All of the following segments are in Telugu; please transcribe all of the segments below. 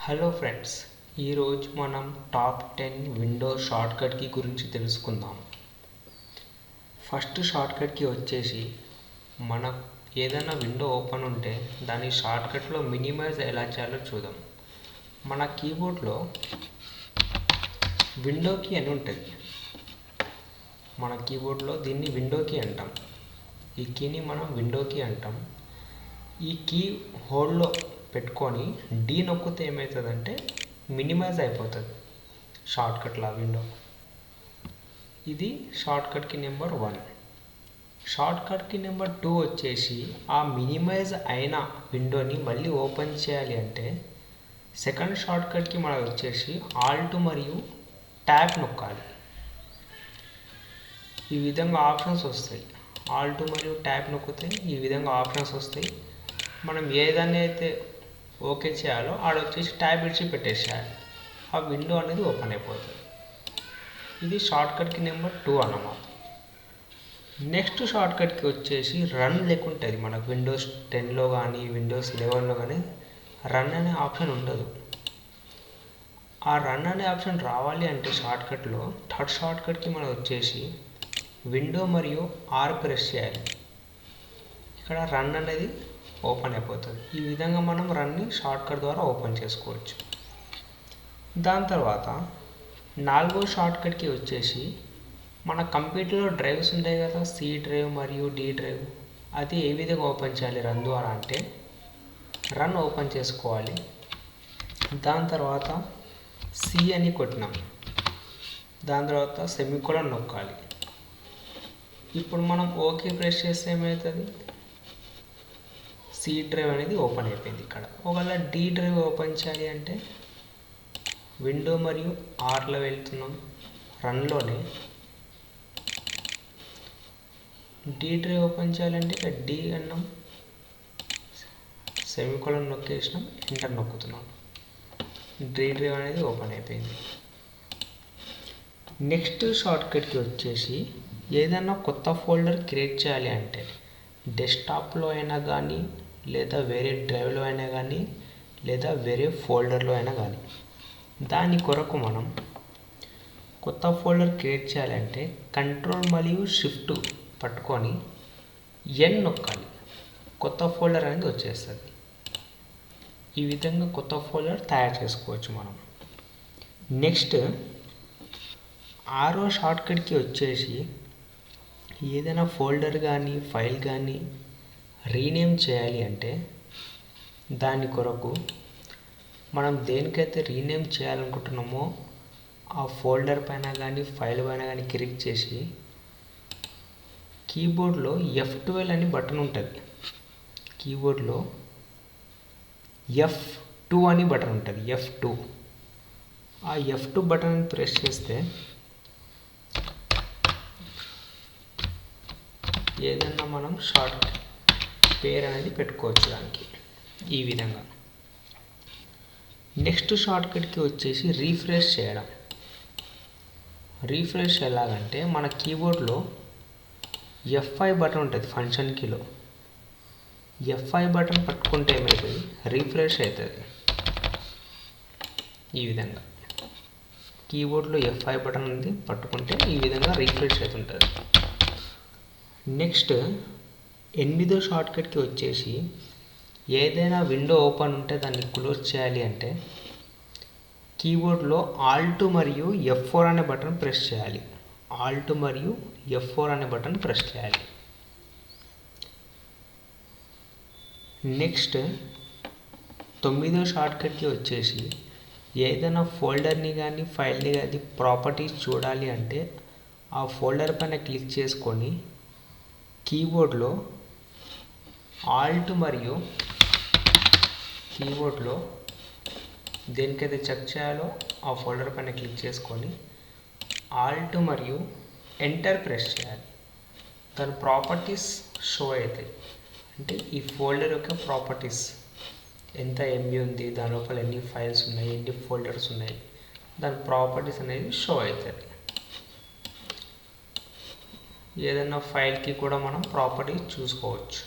హలో ఫ్రెండ్స్, ఈరోజు మనం టాప్ 10 విండోస్ షార్ట్కట్ కీ గురించి తెలుసుకుందాం. ఫస్ట్ షార్ట్కట్ కీ వచ్చేసి మన ఏదైనా విండో ఓపెన్ ఉంటే దాని షార్ట్కట్లో మినిమైజ్ ఎలా చేయాలో చూద్దాం. మన కీబోర్డ్లో విండో కీ అని ఉంటుంది. మన కీబోర్డ్లో దీన్ని విండో కీ అంటాం. ఈ కీని మనం విండో కీ అంటాం. ఈ కీ హోల్డ్లో పెట్టుకొని డి నొక్కితే ఏమవుతుందంటే మినిమైజ్ అయిపోతుంది షార్ట్కట్లో విండో. ఇది shortcut key number 1. Shortcut key number 2 వచ్చేసి ఆ మినిమైజ్ అయిన విండోని మళ్ళీ ఓపెన్ చేయాలి అంటే సెకండ్ షార్ట్కట్ కీ మనకు వచ్చేసి ఆల్ట్ మరియు ట్యాబ్ నొక్కాలి. ఈ విధంగా ఆప్షన్స్ వస్తాయి. ఆల్ట్ మరియు ట్యాబ్ నొక్కితే ఈ విధంగా ఆప్షన్స్ వస్తాయి. మనం ఏదైనా అయితే ఓకే చేయాలో ఆడ వచ్చేసి ట్యాబ్ ఇచ్చి పెట్టేసేయాలి. ఆ విండో అనేది ఓపెన్ అయిపోతుంది. ఇది షార్ట్కట్ కీ నెంబర్ 2 అన్నమాట. నెక్స్ట్ షార్ట్కట్ కీ వచ్చేసి రన్ లేకుంటుంది. మనకు విండోస్ 10లో కానీ విండోస్ 11లో కానీ రన్ అనే ఆప్షన్ ఉండదు. ఆ రన్ అనే ఆప్షన్ రావాలి అంటే షార్ట్కట్లో థర్డ్ షార్ట్కట్ కీ మనకు వచ్చేసి విండో మరియు ఆర్ ప్రెస్ చేయాలి. ఇక్కడ రన్ అనేది ఓపెన్ అయిపోతుంది. ఈ విధంగా మనం రన్ని షార్ట్కట్ ద్వారా ఓపెన్ చేసుకోవచ్చు. దాని తర్వాత 4వ షార్ట్కట్ కీ వచ్చేసి మన కంప్యూటర్లో డ్రైవ్స్ ఉంటాయి కదా, సి డ్రైవ్ మరియు డి డ్రైవ్. అది ఏ విధంగా ఓపెన్ చేయాలి రన్ ద్వారా అంటే రన్ ఓపెన్ చేసుకోవాలి. దాని తర్వాత సి అని కొట్టినాం. దాని తర్వాత సెమికోలన్ నొక్కాలి. ఇప్పుడు మనం ఓకే ప్రెస్ చేస్తే ఏమవుతుంది, సి డ్రైవ్ అనేది ఓపెన్ అయిపోయింది. ఇక్కడ ఒకవేళ డి డ్రైవ్ ఓపెన్ చేయాలి అంటే విండో మరియు ఆర్లో వెళ్తున్నాం. రన్లోనే డి డ్రైవ్ ఓపెన్ చేయాలంటే ఇక్కడ డి అన్నాం, సెమికోలన్ నొక్కేసినాం, ఎంటర్ నొక్కుతున్నాం. డి డ్రైవ్ అనేది ఓపెన్ అయిపోయింది. నెక్స్ట్ షార్ట్కట్ కీ వచ్చేసి ఏదైనా కొత్త ఫోల్డర్ క్రియేట్ చేయాలి అంటే డెస్క్టాప్లో అయినా కానీ లేదా వేరే డ్రైవ్లో అయినా కానీ లేదా వేరే ఫోల్డర్లో అయినా కానీ దాని కొరకు మనం కొత్త ఫోల్డర్ క్రియేట్ చేయాలంటే కంట్రోల్ మరియు షిఫ్ట్ పట్టుకొని ఎన్ నొక్కాలి. కొత్త ఫోల్డర్ అనేది వచ్చేస్తుంది. ఈ విధంగా కొత్త ఫోల్డర్ తయారు చేసుకోవచ్చు మనం. నెక్స్ట్ 6వ షార్ట్కట్ కీ వచ్చేసి ఏదైనా ఫోల్డర్ కానీ ఫైల్ కానీ రీనేమ్ చేయాలి అంటే దాని కొరకు మనం దేనికైతే రీనేమ్ చేయాలనుకుంటున్నామో ఆ ఫోల్డర్ పైన కానీ ఫైల్ పైన కానీ క్లిక్ చేసి కీబోర్డ్లో F12 అని బటన్ ఉంటుంది. కీబోర్డ్లో F2 అని బటన్ ఉంటుంది. F2 ఆ F2 బటన్ ప్రెస్ చేస్తే ఏదన్నా మనం షార్ట్ పేరు అనేది పెట్టుకోవచ్చు దానికి. ఈ విధంగా నెక్స్ట్ షార్ట్కట్ కీ వచ్చేసి రీఫ్రెష్ చేయడం. రీఫ్రెష్ ఎలాగంటే మన కీబోర్డ్లో F5 బటన్ ఉంటుంది. ఫంక్షన్ కీలో F5 బటన్ పట్టుకుంటే ఏమవుతుంది, రీఫ్రెష్ అవుతుంది. ఈ విధంగా కీబోర్డ్లో F5 బటన్ ఉంది పట్టుకుంటే ఈ విధంగా రీఫ్రెష్ అవుతుంటుంది. నెక్స్ట్ 8వ షార్ట్కట్ కీ వచ్చేసి ఏదైనా విండో ఓపెన్ ఉంటే దాన్ని క్లోజ్ చేయాలి అంటే కీబోర్డ్లో ఆల్ట్ మరియు F4 అనే బటన్ ప్రెస్ చేయాలి. ఆల్ట్ మరియు F4 అనే బటన్ ప్రెస్ చేయాలి. నెక్స్ట్ 9వ షార్ట్కట్ కీ వచ్చేసి ఏదైనా ఫోల్డర్ని కానీ ఫైల్ని కానీ ప్రాపర్టీస్ చూడాలి అంటే ఆ ఫోల్డర్ పైన క్లిక్ చేసుకొని కీబోర్డ్లో ఆల్ట్ మరియు కీబోర్డ్లో దేనికైతే చెక్ చేయాలో ఆ ఫోల్డర్ పైన క్లిక్ చేసుకొని ఆల్ట్ మరియు ఎంటర్ ప్రెస్ చేయాలి. దాని ప్రాపర్టీస్ షో అవుతాయి. అంటే ఈ ఫోల్డర్ యొక్క ప్రాపర్టీస్ ఎంత ఎంబీ ఉంది, దాని లోపల ఎన్ని ఫైల్స్ ఉన్నాయి, ఎన్ని ఫోల్డర్స్ ఉన్నాయి, దాని ప్రాపర్టీస్ అనేది షో అవుతుంది. ఏదైనా ఫైల్కి కూడా మనం ప్రాపర్టీస్ చూసుకోవచ్చు.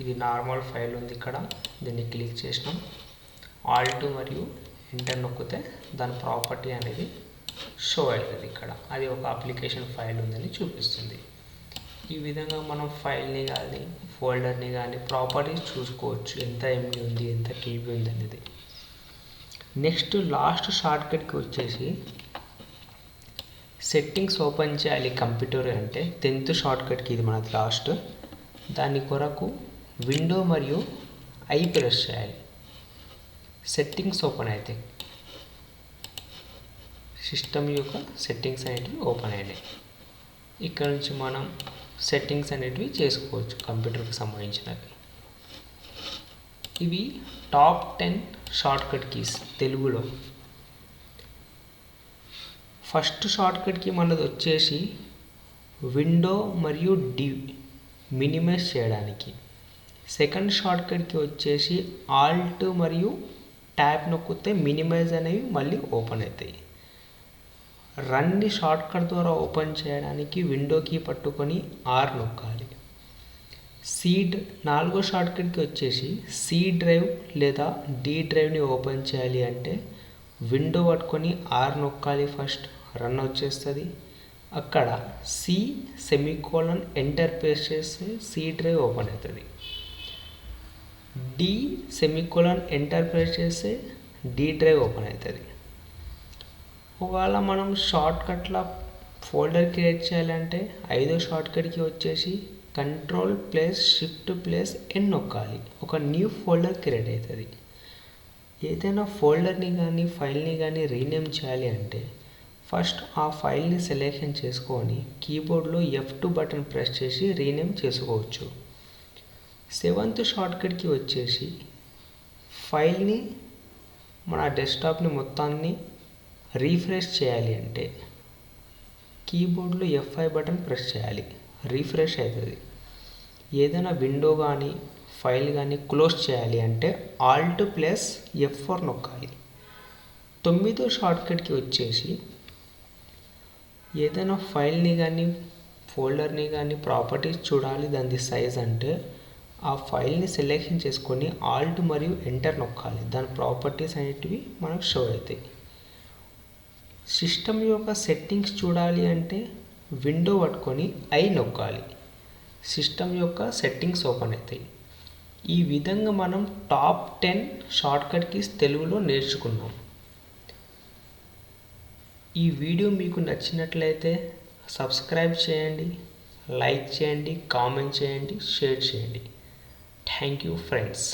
ఇది నార్మల్ ఫైల్ ఉంది. ఇక్కడ దీన్ని క్లిక్ చేసినాం. ఆల్ట్ మరియు ఎంటర్ నొక్కితే దాని ప్రాపర్టీ అనేది షో అవుతుంది. ఇక్కడ అది ఒక అప్లికేషన్ ఫైల్ ఉందని చూపిస్తుంది. ఈ విధంగా మనం ఫైల్ని కానీ ఫోల్డర్ని కానీ ప్రాపర్టీస్ చూసుకోవచ్చు, ఎంత ఎంబీ ఉంది, ఎంత టీబీ ఉంది అనేది. నెక్స్ట్ లాస్ట్ షార్ట్కట్కి వచ్చేసి సెట్టింగ్స్ ఓపెన్ చేయాలి కంప్యూటర్ అంటే 10th షార్ట్కట్కి ఇది మనది లాస్ట్. దాని కొరకు విండో మరియు ఐ ప్రెస్ చేయాలి. సెట్టింగ్స్ ఓపెన్ అయితే సిస్టమ్ యొక్క సెట్టింగ్స్ అనేటివి ఓపెన్ అయినాయి. ఇక్కడ నుంచి మనం సెట్టింగ్స్ అనేటివి చేసుకోవచ్చు కంప్యూటర్కి సంబంధించినవి. ఇవి టాప్ 10 షార్ట్కట్ కీస్ తెలుగులో. ఫస్ట్ షార్ట్కట్కి మనది వచ్చేసి విండో మరియు డి మినిమైజ్ చేయడానికి. సెకండ్ షార్ట్కట్కి వచ్చేసి ఆల్ట్ మరియు ట్యాబ్ నొక్కితే మినిమైజ్ అనేవి మళ్ళీ ఓపెన్ అవుతాయి. రన్ని షార్ట్కట్ ద్వారా ఓపెన్ చేయడానికి విండోకి పట్టుకొని ఆర్ నొక్కాలి. నాలుగో షార్ట్కట్కి వచ్చేసి సి డ్రైవ్ లేదా డి డ్రైవ్ని ఓపెన్ చేయాలి అంటే విండో పట్టుకొని ఆర్ నొక్కాలి. ఫస్ట్ రన్ వచ్చేస్తుంది. అక్కడ సి సెమీకోలన్ ఎంటర్ ప్రెస్ చేస్తే సి డ్రైవ్ ఓపెన్ అవుతుంది. డి సెమీకోలన్ ఎంటర్ ప్రెస్ చేస్తే డి డ్రైవ్ ఓపెన్ అవుతుంది. ఒకవేళ మనం షార్ట్కట్ల ఫోల్డర్ క్రియేట్ చేయాలంటే 5వ షార్ట్కట్కి వచ్చేసి Ctrl+Shift+N నొక్కాలి. ఒక న్యూ ఫోల్డర్ క్రియేట్ అవుతుంది. ఏదైనా ఫోల్డర్ని కానీ ఫైల్ని కానీ రీనేమ్ చేయాలి అంటే ఫస్ట్ ఆ ఫైల్ని సెలెక్షన్ చేసుకొని కీబోర్డ్లో F2 బటన్ ప్రెస్ చేసి రీనేమ్ చేసుకోవచ్చు. 7th షార్ట్కట్కి వచ్చేసి ఫైల్ని మన డెస్క్టాప్ని మొత్తాన్ని రీఫ్రెష్ చేయాలి అంటే కీబోర్డ్లో F5 బటన్ ప్రెస్ చేయాలి, రీఫ్రెష్ అవుతుంది. ఏదైనా విండో కానీ ఫైల్ కానీ క్లోజ్ చేయాలి అంటే Alt+F4 నొక్కాలి. 9వ షార్ట్కట్కి వచ్చేసి ఏదైనా ఫైల్ని కానీ ఫోల్డర్ని కానీ ప్రాపర్టీస్ చూడాలి దాని సైజ్ అంటే ఆ ఫైల్ని సెలెక్షన్ చేసుకొని ఆల్ట్ మరియు ఎంటర్ నొక్కాలి. దాని ప్రాపర్టీస్ అనేటివి మనకు షో అవుతాయి. సిస్టమ్ యొక్క సెట్టింగ్స్ చూడాలి అంటే విండో పట్టుకొని ఐ నొక్కాలి. సిస్టమ్ యొక్క సెట్టింగ్స్ ఓపెన్ అవుతాయి. ఈ విధంగా మనం టాప్ 10 షార్ట్కట్ కీస్ తెలుగులో నేర్చుకున్నాం. ఈ వీడియో మీకు నచ్చినట్లయితే సబ్స్క్రైబ్ చేయండి, లైక్ చేయండి, కామెంట్ చేయండి, షేర్ చేయండి. Thank you friends.